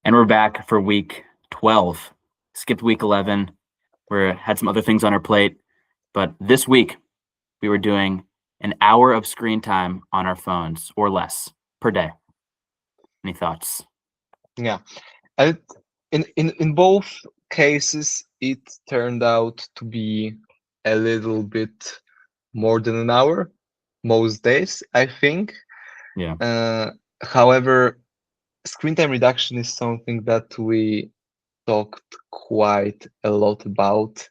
And we're back for week 12. Skipped week 11. We had some other things on our plate. But this week, we were doing an hour of screen time on our phones or less per day. Any thoughts? Yeah. And in both cases, it turned out to be a little bit more than an hour most days, I think. Yeah. However, screen time reduction is something that we talked quite a lot about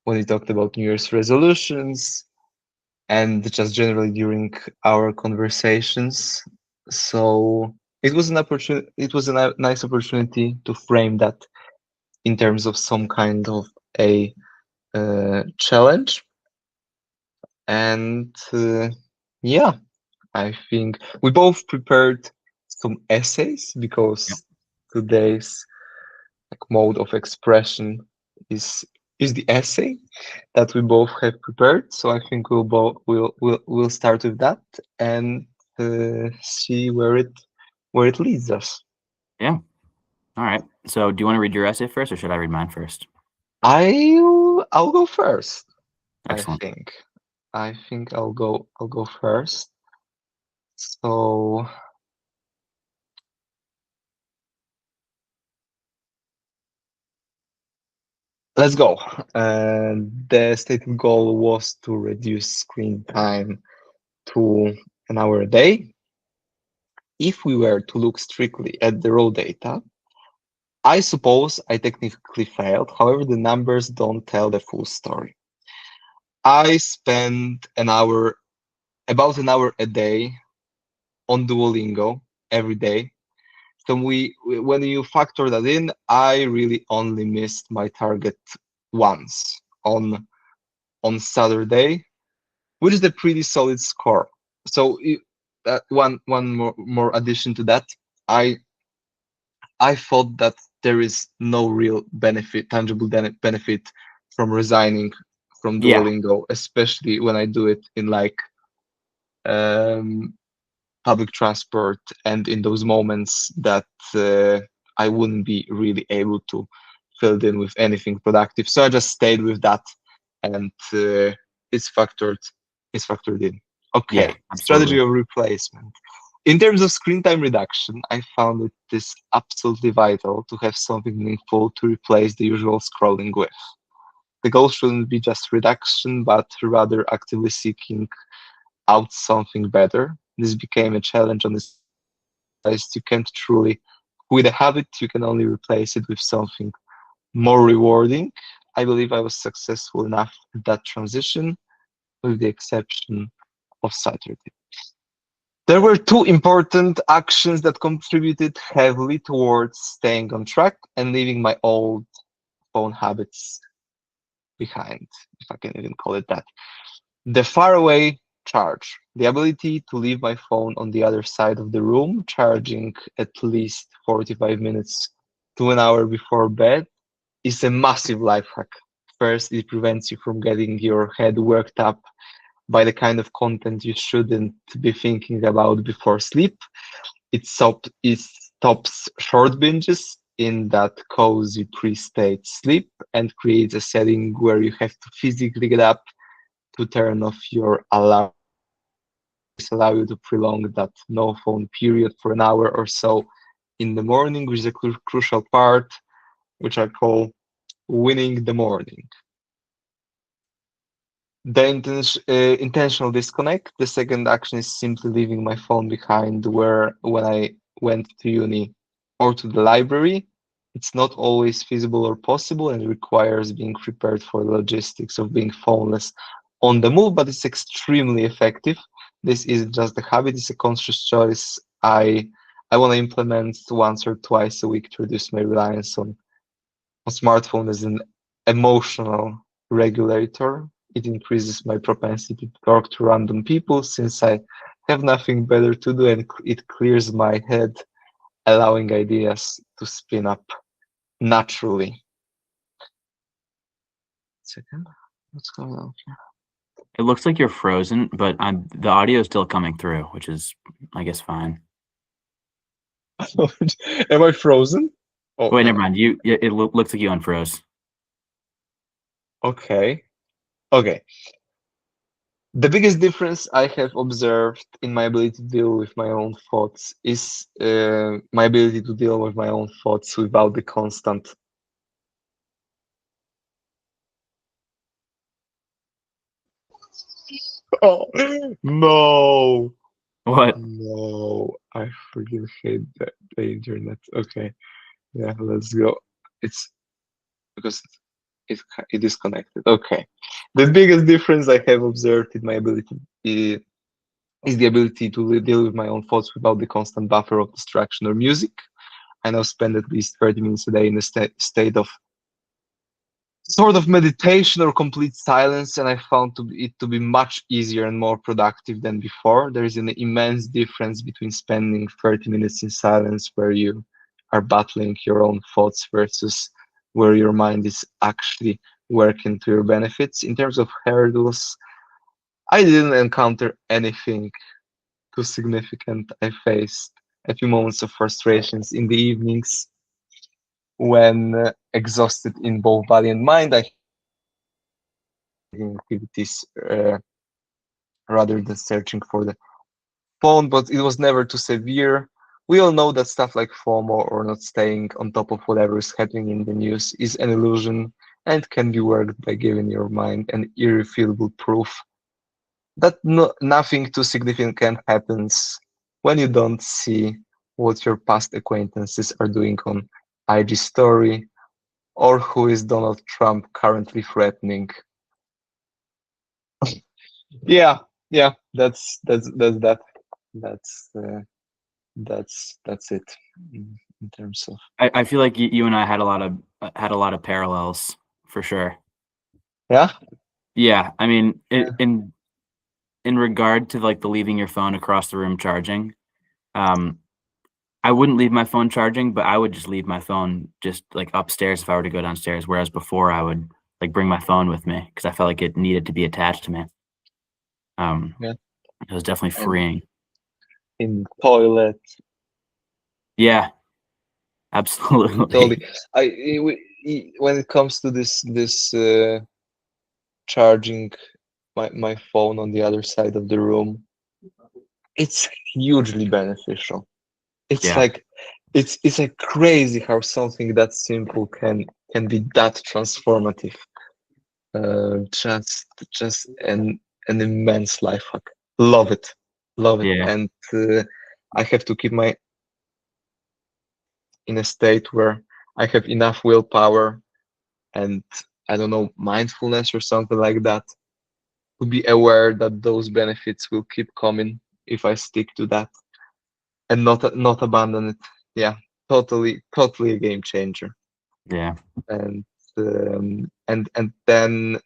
when we talked about New Year's resolutions and just generally during our conversations. So it was an opportunity. It was a nice opportunity to frame that in terms of some kind of a challenge. And yeah, I think we both prepared some essays Yep. because today's mode of expression is the essay that we both have prepared. So I think we'll start with that and see where it leads us. Yeah. All right. So do you want to read your essay first or should I read mine first? I'll go first. I Excellent. think. I think I'll go first. So let's go. The stated goal was to reduce screen time to an hour a day. If we were to look strictly at the raw data, I suppose I technically failed. However, the numbers don't tell the full story. I spend about an hour a day on Duolingo every day. So when you factor that in, I really only missed my target once on Saturday, which is a pretty solid score. So one more addition to that, I I thought that there is no real tangible benefit from resigning from Yeah. Duolingo, especially when I do it in like um, public transport and in those moments that I wouldn't be really able to fill it in with anything productive. So I just stayed with that, and it's factored it's factored in. Yeah. Okay, strategy Absolutely. of replacement. In terms of screen time reduction, I found it is absolutely vital to have something meaningful to replace the usual scrolling with. The goal shouldn't be just reduction, but rather actively seeking out something better. This became a challenge on this. You can't truly, with a habit, you can only replace it with something more rewarding. I believe I was successful enough at that transition, with the exception of Saturday. There were two important actions that contributed heavily towards staying on track and leaving my old phone habits behind, if I can even call it that. The faraway charge, the ability to leave my phone on the other side of the room, charging at least 45 minutes to an hour before bed, is a massive life hack. First, it prevents you from getting your head worked up by the kind of content you shouldn't be thinking about before sleep. It stops short binges in that cozy pre-state sleep and creates a setting where you have to physically get up to turn off your alarm. This allow you to prolong that no phone period for an hour or so in the morning, which is a crucial part, which I call winning the morning. The intentional disconnect. The second action is simply leaving my phone behind where when I went to uni or to the library. It's not always feasible or possible and requires being prepared for the logistics of being phoneless on the move, but it's extremely effective. This isn't just a habit, it's a conscious choice I want to implement once or twice a week to reduce my reliance on smartphone as an emotional regulator. It increases my propensity to talk to random people since I have nothing better to do, and it clears my head, allowing ideas to spin up naturally. Second, what's going on It looks like you're frozen, but the audio is still coming through, which is, I guess, fine. here? Am I frozen? Oh, Wait, never mind. It looks like you unfroze. okay. Okay. The biggest difference I have observed in my ability to deal with my own thoughts is my ability to deal with my own thoughts without the constant. Oh, no. What? No. I freaking hate the internet. Okay. Yeah, let's go. It's because it is connected. Okay. The biggest difference I have observed in my ability is the ability to deal with my own thoughts without the constant buffer of distraction or music. I now spend at least 30 minutes a day in a state of sort of meditation or complete silence, and I found it to be much easier and more productive than before. There is an immense difference between spending 30 minutes in silence where you are battling your own thoughts versus where your mind is actually working to your benefits. In terms of hurdles, I didn't encounter anything too significant. I faced a few moments of frustrations in the evenings when exhausted in both body and mind. I activities rather than searching for the phone, but it was never too severe. We all know that stuff like FOMO or not staying on top of whatever is happening in the news is an illusion and can be worked by giving your mind an irrefutable proof that nothing too significant happens when you don't see what your past acquaintances are doing on IG story or who is Donald Trump currently threatening. Yeah, yeah, that's that. That's that's it in terms of I feel like you and I had a lot of parallels for sure. yeah. Yeah, I mean, Yeah. in regard to like the leaving your phone across the room charging, um, I wouldn't leave my phone charging, but I would just leave my phone just like upstairs if I were to go downstairs. Whereas before, I would like bring my phone with me because I felt like it needed to be attached to me. Um, Yeah, it was definitely and freeing. in toilet, Yeah, absolutely. totally. When it comes to this charging my phone on the other side of the room, it's hugely beneficial. It's Yeah, like it's like crazy how something that simple can be that transformative. Just an immense life hack. Love it, love it, yeah, and I have to keep my in a state where I have enough willpower and I don't know mindfulness or something like that to be aware that those benefits will keep coming if I stick to that and not abandon it. Yeah, totally a game changer. yeah, And and then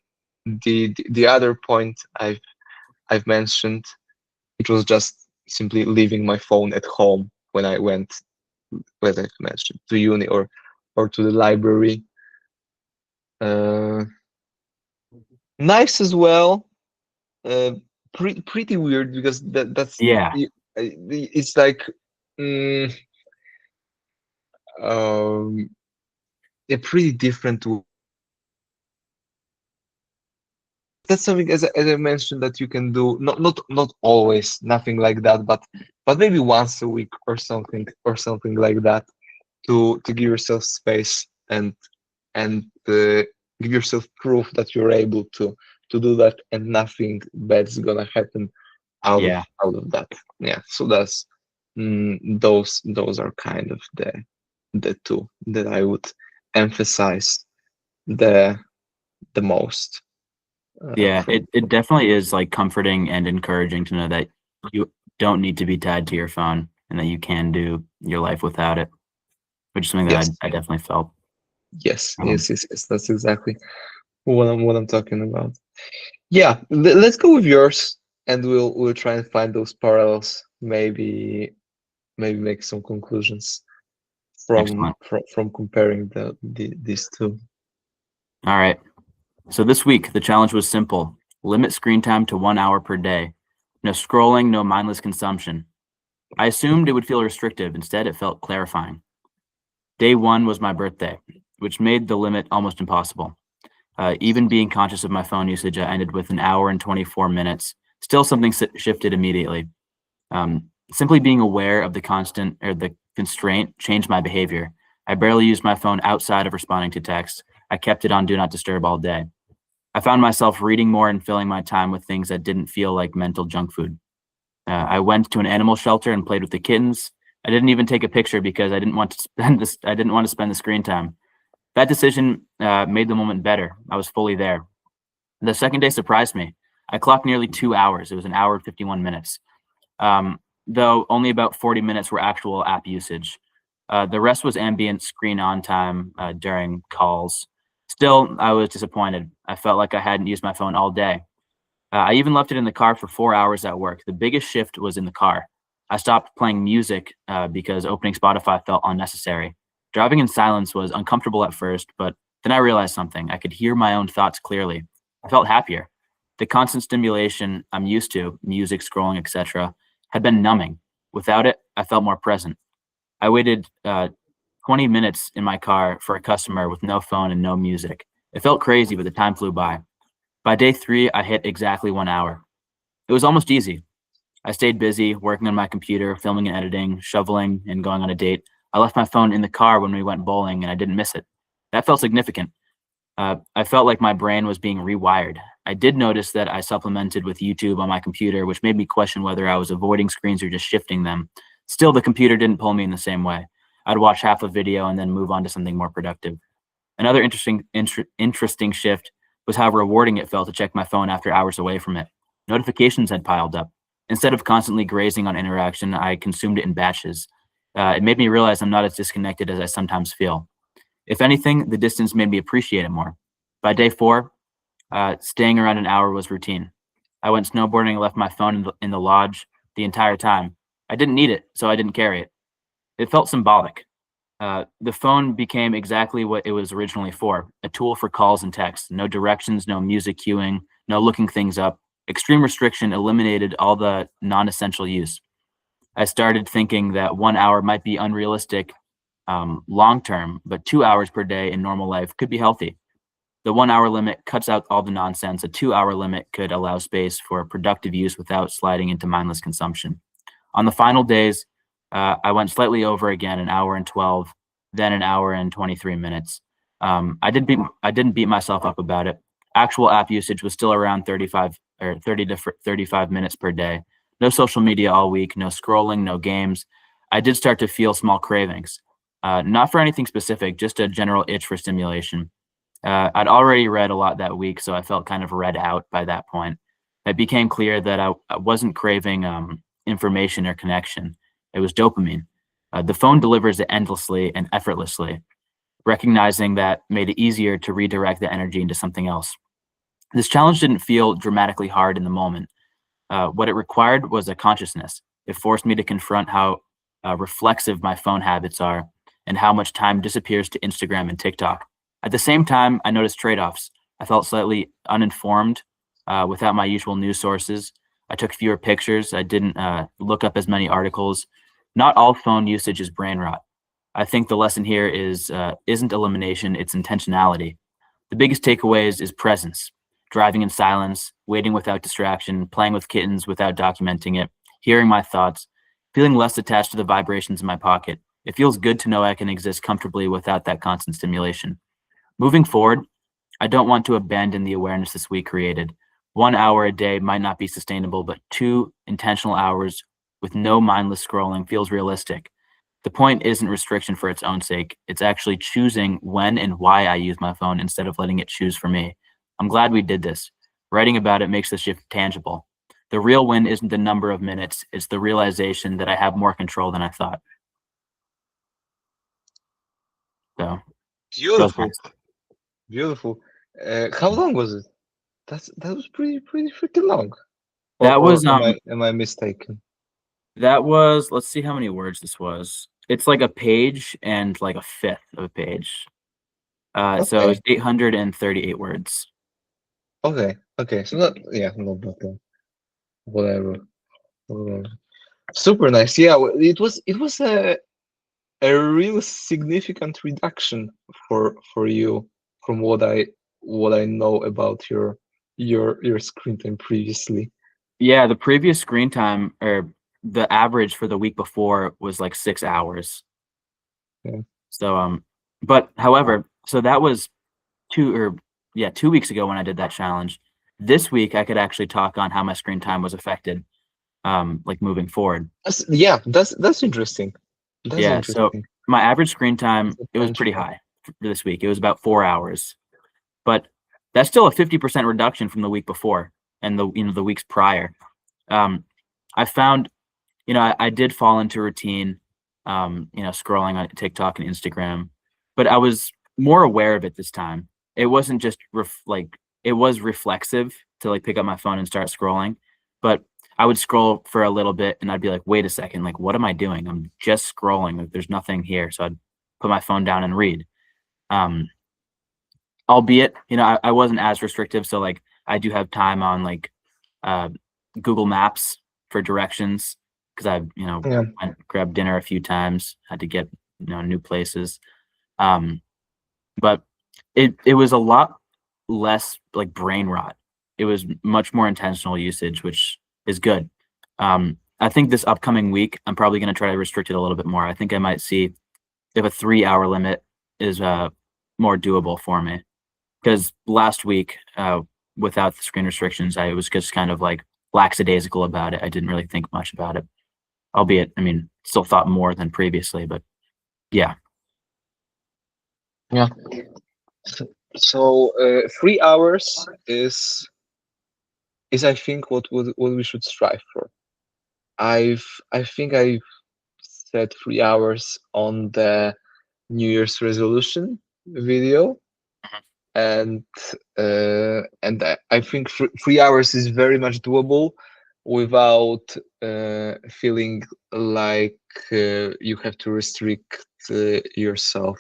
the other point I've mentioned, it was just simply leaving my phone at home when I went, as I've mentioned, to uni or to the library. Uh, Nice as well. Uh, pretty weird because yeah, it's like mm, um, a pretty different. That's something as I mentioned that you can do not always nothing like that, but maybe once a week or something like that to give yourself space and give yourself proof that you're able to do that and nothing bad's gonna happen yeah, out of that. Yeah, so that's those are kind of the two that I would emphasize the the most yeah. from. It definitely is like comforting and encouraging to know that you don't need to be tied to your phone and that you can do your life without it, which is something that Yes, I definitely felt. Um, yes. That's exactly what I'm talking about. Yeah, let's go with yours, and we'll try and find those parallels. Maybe make some conclusions Excellent. from comparing these two. All right. So this week, the challenge was simple. Limit screen time to 1 hour per day. No scrolling, no mindless consumption. I assumed it would feel restrictive. Instead, it felt clarifying. Day one was my birthday, which made the limit almost impossible. Even being conscious of my phone usage, I ended with an hour and 24 minutes. Still, something shifted immediately. Simply being aware of the constant or the constraint changed my behavior. I barely used my phone outside of responding to text. I kept it on Do Not Disturb all day. I found myself reading more and filling my time with things that didn't feel like mental junk food. I went to an animal shelter and played with the kittens. I didn't even take a picture because I didn't want to spend this. I didn't want to spend the screen time. That decision made the moment better. I was fully there. The second day surprised me. I clocked nearly 2 hours. It was an hour and 51 minutes, though only about 40 minutes were actual app usage. The rest was ambient screen on time during calls. Still, I was disappointed. I felt like I hadn't used my phone all day. I even left it in the car for 4 hours at work. The biggest shift was in the car. I stopped playing music because opening Spotify felt unnecessary. Driving in silence was uncomfortable at first, but then I realized something. I could hear my own thoughts clearly. I felt happier. The constant stimulation I'm used to, music, scrolling, etc., had been numbing. Without it, I felt more present. I waited 20 minutes in my car for a customer with no phone and no music. It felt crazy, but the time flew by. By day three, I hit exactly 1 hour. It was almost easy. I stayed busy working on my computer, filming and editing, shoveling, and going on a date. I left my phone in the car when we went bowling, and I didn't miss it. That felt significant. I felt like my brain was being rewired. I did notice that I supplemented with YouTube on my computer, which made me question whether I was avoiding screens or just shifting them. Still, the computer didn't pull me in the same way. I'd watch half a video and then move on to something more productive. Another interesting shift was how rewarding it felt to check my phone after hours away from it. Notifications had piled up. Instead of constantly grazing on interaction, I consumed it in batches. It made me realize I'm not as disconnected as I sometimes feel. If anything, the distance made me appreciate it more. By day four, staying around an hour was routine. I went snowboarding and left my phone in the lodge the entire time. I didn't need it, so I didn't carry it. It felt symbolic. The phone became exactly what it was originally for, a tool for calls and texts. No directions, no music cueing, no looking things up. Extreme restriction eliminated all the non-essential use. I started thinking that 1 hour might be unrealistic long-term, but 2 hours per day in normal life could be healthy. The 1 hour limit cuts out all the nonsense. A 2 hour limit could allow space for productive use without sliding into mindless consumption. On the final days, I went slightly over again, an hour and 12, then an hour and 23 minutes. I didn't beat myself up about it. Actual app usage was still around 35 or 30 to 35 minutes per day. No social media all week, no scrolling, no games. I did start to feel small cravings, not for anything specific, just a general itch for stimulation. I'd already read a lot that week, so I felt kind of read out by that point. It became clear that I wasn't craving information or connection. It was dopamine. The phone delivers it endlessly and effortlessly. Recognizing that made it easier to redirect the energy into something else. This challenge didn't feel dramatically hard in the moment. What it required was a consciousness. It forced me to confront how reflexive my phone habits are and how much time disappears to Instagram and TikTok. At the same time, I noticed trade-offs. I felt slightly uninformed without my usual news sources. I took fewer pictures. I didn't look up as many articles. Not all phone usage is brain rot. I think the lesson here isn't elimination, it's intentionality. The biggest takeaways is presence, driving in silence, waiting without distraction, playing with kittens without documenting it, hearing my thoughts, feeling less attached to the vibrations in my pocket. It feels good to know I can exist comfortably without that constant stimulation. Moving forward, I don't want to abandon the awareness this week created. 1 hour a day might not be sustainable, but 2 intentional hours with no mindless scrolling feels realistic. The point isn't restriction for its own sake. It's actually choosing when and why I use my phone instead of letting it choose for me. I'm glad we did this. Writing about it makes the shift tangible. The real win isn't the number of minutes, it's the realization that I have more control than I thought. So, Beautiful, beautiful. How long was it? That was pretty freaking long. that was Am I mistaken? let's see how many words this was. It's like a page and like a fifth of a page. So it's 838 words. Okay. So not not that long. Whatever. Super nice. Yeah, it was a real significant reduction for you from what I know about your screen time previously. Yeah, the previous screen time or the average for the week before was like 6 hours. Yeah. So but however, so that was 2 weeks ago when I did that challenge. This week I could actually talk on how my screen time was affected, like moving forward. That's interesting. That's Yeah, so interesting. my average screen time, That's a it was pretty tangible. high for this week. It was about 4 hours, but that's still a 50% reduction from the week before and the weeks prior. I found, I did fall into routine, scrolling on TikTok and Instagram, but I was more aware of it this time. It wasn't just it was reflexive to like pick up my phone and start scrolling, but I would scroll for a little bit and I'd be like, wait a second, like what am I doing? I'm just scrolling. Like there's nothing here. So I'd put my phone down and read. Um, Albeit, I wasn't as restrictive. So like I do have time on like uh, Google Maps for directions because I've, Yeah. went grabbed dinner a few times, had to get, new places. Um, but it was a lot less like brain rot. It was much more intentional usage, which is good. I think this upcoming week, I'm probably going to try to restrict it a little bit more. I think I might see if a 3 hour limit is more doable for me. Because last week, without the screen restrictions, I was just kind of like lackadaisical about it. I didn't really think much about it, albeit, I mean, still thought more than previously, but yeah. Yeah. So 3 hours is I think what we should strive for. I think I've set 3 hours on the New Year's resolution video, and I think 3 hours is very much doable without feeling like you have to restrict yourself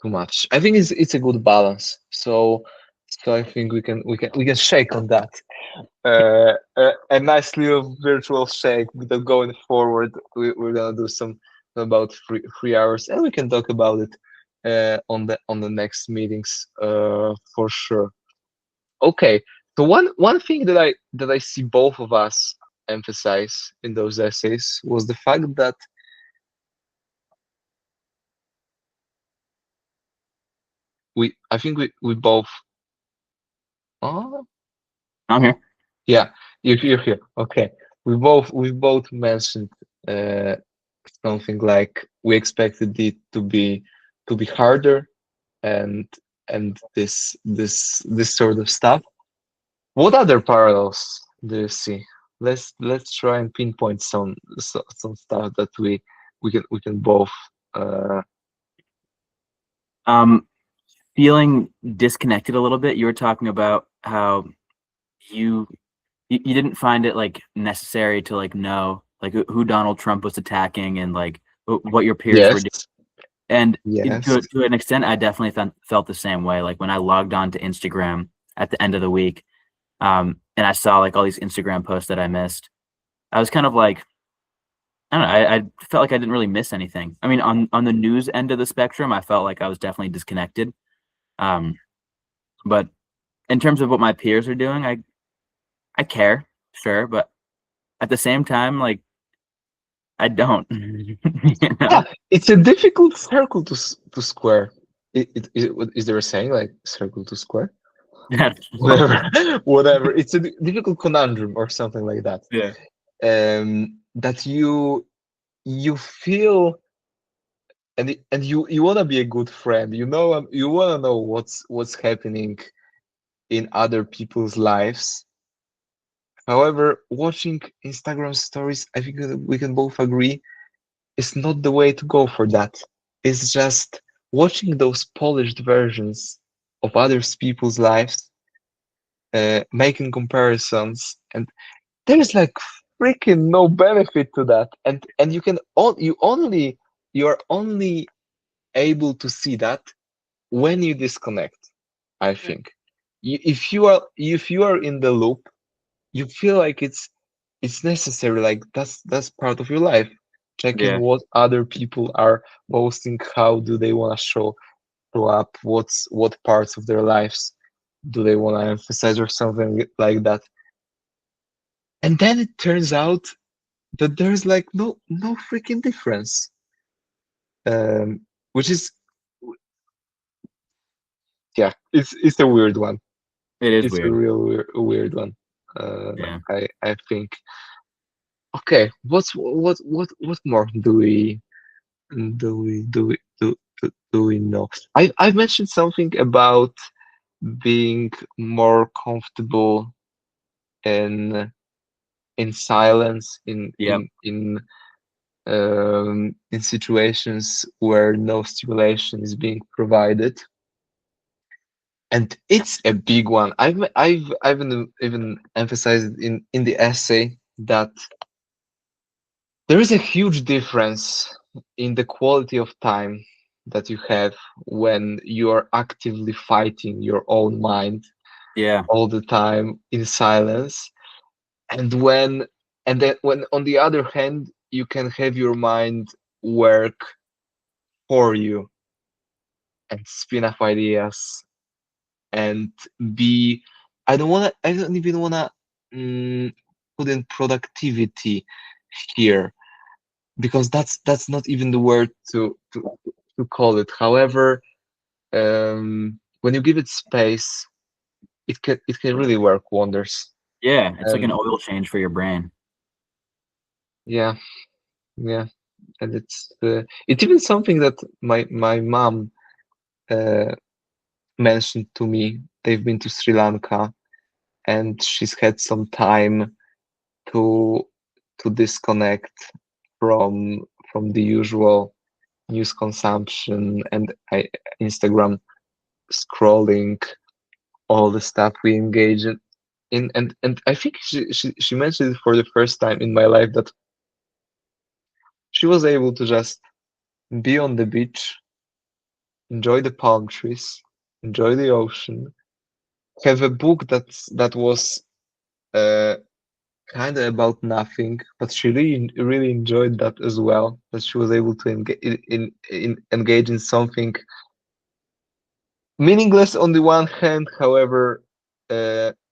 too much. I think it's a good balance. So I think we can shake on that. A nice little virtual shake that going forward. We're gonna do some about 3 hours, and we can talk about it on the next meetings for sure. Okay, so one thing that I see both of us emphasize in those essays was the fact that I think we both. Oh, I'm here. yeah, you're here. Okay, we both mentioned uh, something like we expected it to be harder, and this sort of stuff. What other parallels do you see? Let's try and pinpoint some stuff that we can both. Uh, Um, Feeling disconnected a little bit. You were talking about how you you didn't find it like necessary to like know like who Donald Trump was attacking and like what your peers were yes, doing. And yes, to an extent, I definitely felt the same way. Like when I logged on to Instagram at the end of the week, and I saw like all these Instagram posts that I missed, I was kind of like, I don't know, I felt like I didn't really miss anything. I mean, on the news end of the spectrum, I felt like I was definitely disconnected. Um, but in terms of what my peers are doing, I care, sure, but at the same time, like I don't, you yeah. know. It's a difficult circle to square. Is there a saying like circle to square? Whatever, whatever. It's a difficult conundrum or something like that. Yeah. That you feel, and you want to be a good friend. You want to know what's happening in other people's lives. However, watching Instagram stories, I think that we can both agree, is not the way to go for that. It's just watching those polished versions of other people's lives, making comparisons, and there's like freaking no benefit to that. And you're only able to see that when you disconnect. I think if you are in the loop, you feel like it's necessary, like that's part of your life. checking Yeah. what other people are posting, how do they want to show up, what parts of their lives do they want to emphasize or something like that. And then it turns out that there's like no freaking difference, which is, yeah, it's a weird one. It is It's a weird. real weird one. Yeah. I think. Okay, what more do we know? I've mentioned something about being more comfortable in silence, Yep. in situations where no stimulation is being provided. And it's a big one. I've even emphasized in the essay that there is a huge difference in the quality of time that you have when you are actively fighting your own mind Yeah. all the time in silence, and when on the other hand you can have your mind work for you and spin up ideas and be, I don't even wanna put in productivity here, because that's not even the word to call it. However, when you give it space, it can really work wonders. Yeah. It's like an And oil change for your brain. yeah, yeah, and it's even something that my mom uh, mentioned to me. They've been to Sri Lanka, and she's had some time to disconnect from the usual news consumption and Instagram scrolling, all the stuff we engage in. And I think she mentioned it for the first time in my life that she was able to just be on the beach, enjoy the palm trees, enjoy the ocean, have a book that was uh, kind of about nothing, but she really enjoyed that as well. That she was able to engage in something meaningless on the one hand, however,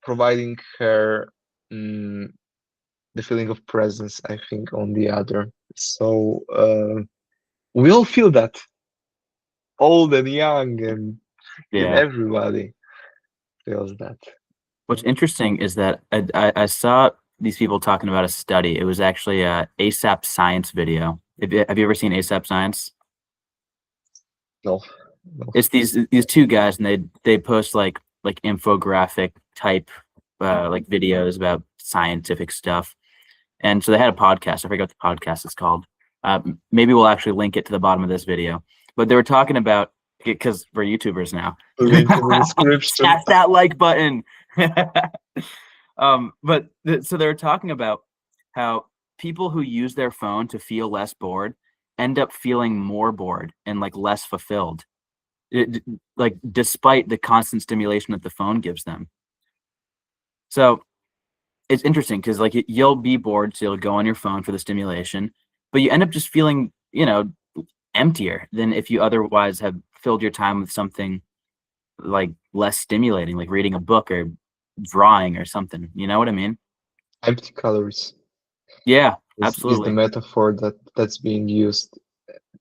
providing her mm, the feeling of presence, I think, on the other. So we all feel that, old and young, and Yeah. everybody feels that. What's interesting is that I saw these people talking about a study. It was actually a ASAP Science video. Have you ever seen ASAP Science? No, no. It's these two guys, and they post like infographic type like videos about scientific stuff. And so they had a podcast. I forget what the podcast is called. Maybe we'll actually link it to the bottom of this video. But they were talking about, because we're YouTubers now. Link in the description. Smash that like button. So they were talking about how people who use their phone to feel less bored end up feeling more bored and like less fulfilled, like despite the constant stimulation that the phone gives them. So it's interesting because like you'll be bored, so you'll go on your phone for the stimulation, but you end up just feeling, emptier than if you otherwise have filled your time with something like less stimulating, like reading a book or drawing or something. You know what I mean? Empty calories Yeah, is the absolutely. metaphor that's being used,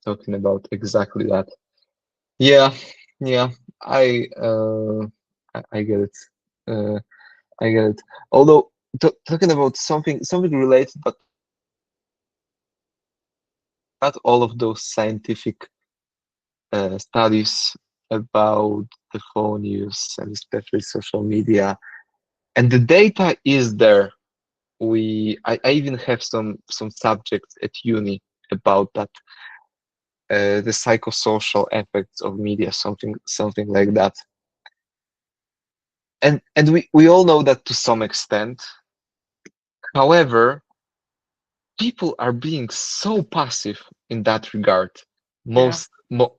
talking about exactly that. Yeah, yeah, I uh, I get it. Uh, I get it. Although talking about something related, but not all of those scientific studies about the phone use and especially social media, and the data is there. I even have some subjects at uni about that, the psychosocial effects of media, something like that. And we all know that to some extent. However, people are being so passive in that regard. Yeah,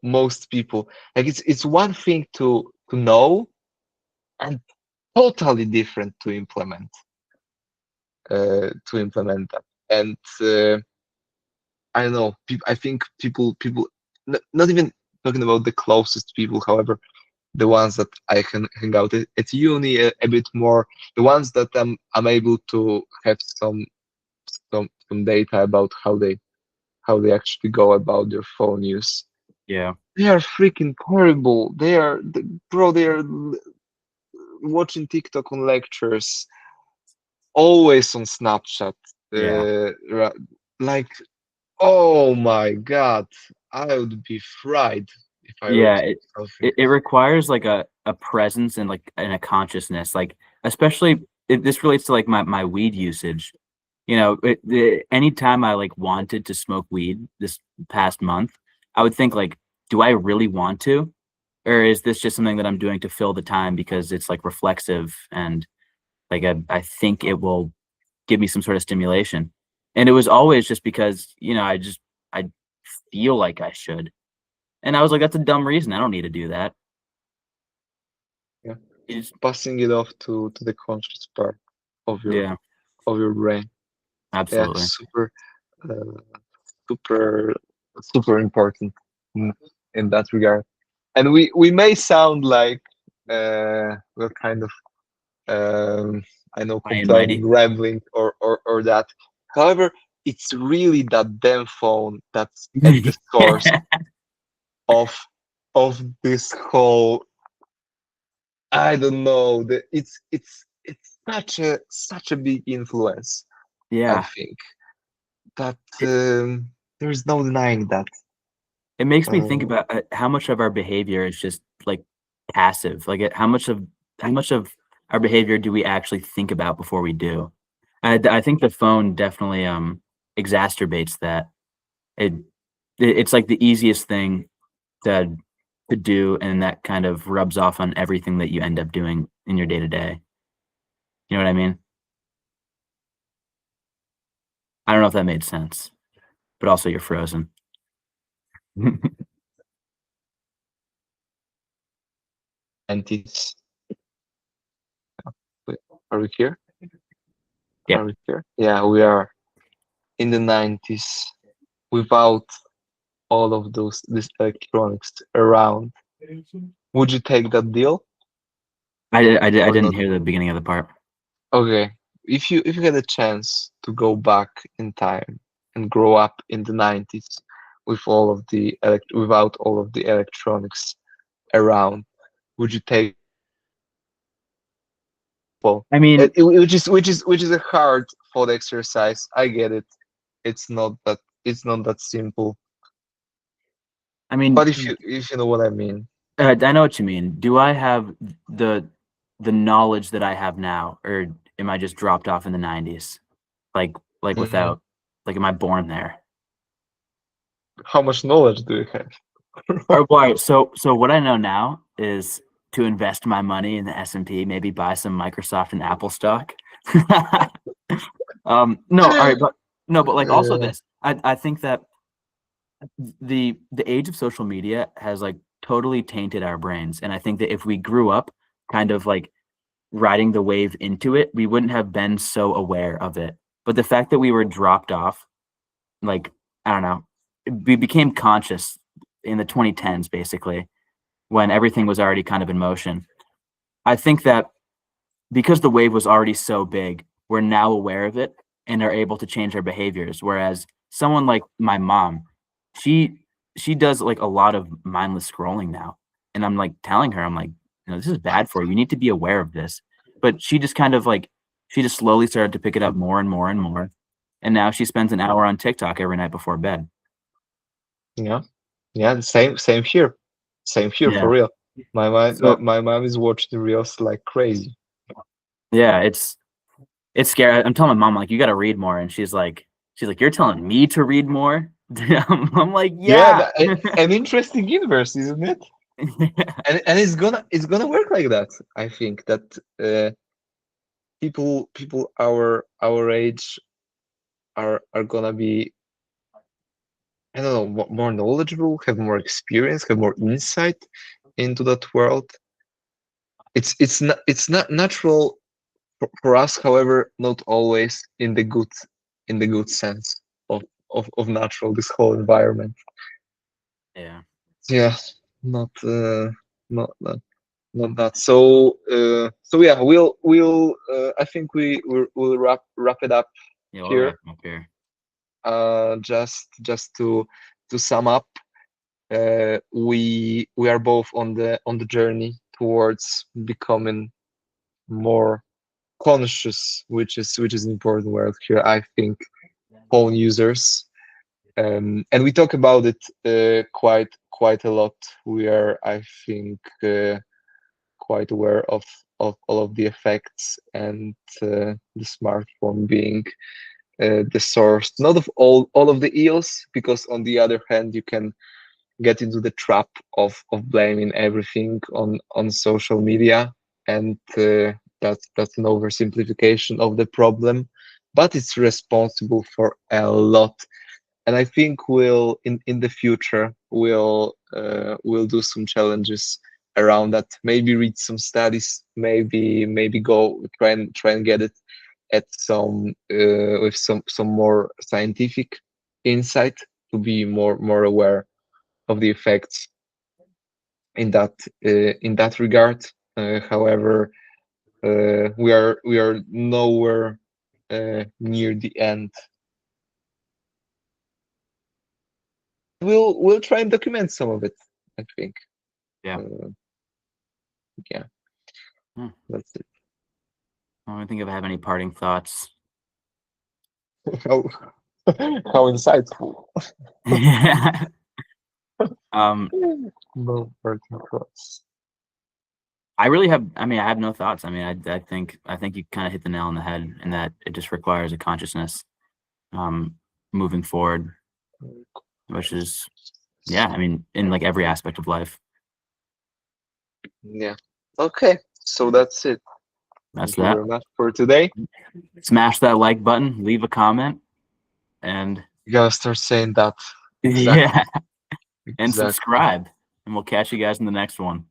Most people, like, it's one thing to know, and totally different to implement that. And I don't know. I think people, not even talking about the closest people, however, the ones that I can hang out at uni a bit more, the ones that I'm able to have some data about how they actually go about their phone use. Yeah. They are freaking horrible. Bro, they are watching TikTok on lectures, always on Snapchat. Yeah. Like, oh my God, I would be fried if I were Yeah. to do It, something. it, it requires like a presence and like and a consciousness, like especially this relates to like my weed usage. Anytime I like wanted to smoke weed this past month, I would think like, do I really want to? Or is this just something that I'm doing to fill the time because it's like reflexive and like I think it will give me some sort of stimulation. And it was always just because, I feel like I should. And I was like, that's a dumb reason. I don't need to do that. Yeah, It's, passing it off to the conscious part of your yeah, of your brain. Yeah, absolutely. uh, super super important in, in that regard. And we may sound like we're kind of I know High and mighty. complaining, rambling, or that. However, it's really that damn phone that's at the source of of this whole. I don't know. It's such a big influence. I Yeah. think that It, there's no denying that. it makes me think Uh, about how much of our behavior is just like passive. Like how much of our behavior do we actually think about before we do? I think the phone definitely exacerbates that. It it's like the easiest thing to to do, and that kind of rubs off on everything that you end up doing in your day to day. You know what I mean? I don't know if that made sense, but also you're frozen. and it's wait, are we here? Yep. Are we here? Yeah, we are in the 90s without all of this electronics around. Would you take that deal I or didn't not? hear the beginning of the part. Okay, if you had a chance to go back in time and grow up in the 90s with all of the without all of the electronics around, would you take? Well, I mean, which is a hard thought exercise. I get it. It's not that simple. I mean, But if you know what I mean. I know what you mean. Do I have the the knowledge that I have now, or am I just dropped off in the '90s? Like Mhm. without, like, am I born there? How much knowledge do you have? Or why? So what I know now is to invest my money in the S&P, maybe buy some Microsoft and Apple stock. No, all right, but no, but like also Yeah. this, I think that the age of social media has like totally tainted our brains, and I think that if we grew up kind of like riding the wave into it, we wouldn't have been so aware of it. But the fact that we were dropped off, like, I don't know, we became conscious in the 2010s, basically, when everything was already kind of in motion. I think that because the wave was already so big, we're now aware of it and are able to change our behaviors. Whereas someone like my mom, she she does like a lot of mindless scrolling now. And I'm like telling her, I'm like, this is bad for you. You need to be aware of this. But she just kind of like she just slowly started to pick it up more and more and more. And now she spends an hour on TikTok every night before bed. Yeah. Yeah, the same here. Same here for Yeah. real. So My mom is watching reels like crazy. yeah, it's scary. I'm telling my mom, like, you gotta read more. And she's like, you're telling me to read more? I'm like, Yeah, yeah. an interesting universe, isn't it? And it's gonna work like that. I think that people our age are gonna be, I don't know, more knowledgeable, have more experience, have more insight into that world. It's not natural for us, however, not always in the good sense of natural, this whole environment. Yeah. Yeah, not not not not that. So yeah, we'll I think we'll wrap it up Yeah, we'll wrap here. up here. Just to sum up, we are both on the journey towards becoming more conscious, which is an important word here, I think, phone users. And we talk about it quite a lot. We are, I think, quite aware of all of the effects, and the smartphone being the source, not of all of the ills, because on the other hand, you can get into the trap of blaming everything on social media, and that's an oversimplification of the problem, but it's responsible for a lot. And I think we'll in the future we'll do some challenges around that, maybe read some studies, maybe go try and get it at some with some more scientific insight, to be more aware of the effects in that regard. However, we are nowhere near the end. We'll try and document some of it, I think. Yeah. Yeah, that's it. I don't think if I have any parting thoughts. How how insightful. Yeah. Um, No working thoughts. I really have. I mean, I have no thoughts. I mean, I think you kind of hit the nail on the head, in that it just requires a consciousness, moving forward, which is, yeah. I mean, in like every aspect of life. Yeah. Okay. So that's it. That's Thank you that. very much for today. Smash that like button, leave a comment, and You gotta start saying that. yeah, Exactly. and Exactly. subscribe. And we'll catch you guys in the next one.